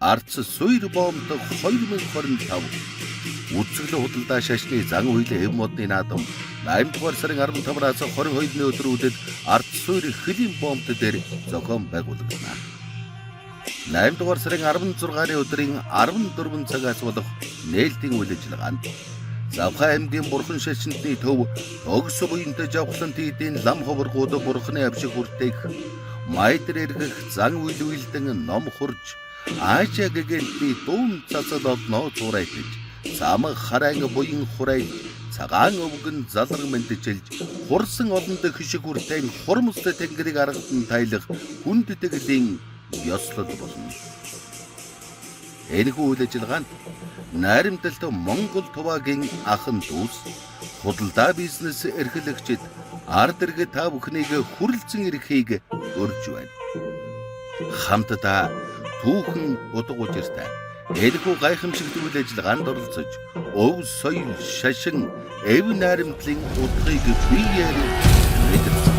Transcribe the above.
Арц суйр боомдог 2025 үзэсгэлэн худалдаа шашны зан үйлийн эв модны наадам 8 дугаар сарын 15-аас 22-ны өдрүүдэд арц суйр хөлийн боомт дээр зохион байгуулагдана. 8 дугаар сарын 16-ны өдрийн 14 цагаас болох нээлтийн үйл ажиллагаанд Завхай аймгийн бурхан шашинтны төв Огс буянтай жавхлан тийдийн лам ховргууд бурханы авшиг хүртээх майдэр эргэх зан үйл үйлдэн ном хурж Аашаа гэгэнти дуун цацал одноо зурайтж самаг хараан буян хурай цагаан өвгөн залраг мэдчилж хурсан олонд хишиг хүртээн хурамстай тэнгэрийг аргатан тайлах хүнд дэгэлийн ёслол болно. Энэхүү үйл ажиллагаанд найрамдалт Монгол туваагийн ахын дүүс худалдаа бизнес эрхлэгчид ард иргэ та бүхнийг хүрлцэн ирэхийг урьж байна. Хамтдаа түүхэн удаг учиртай энэхүү гайхамшигт үйл ажиллагаанд оролцож өв соёл шашин эв найрамдлын утгыг биеэр мэдэрч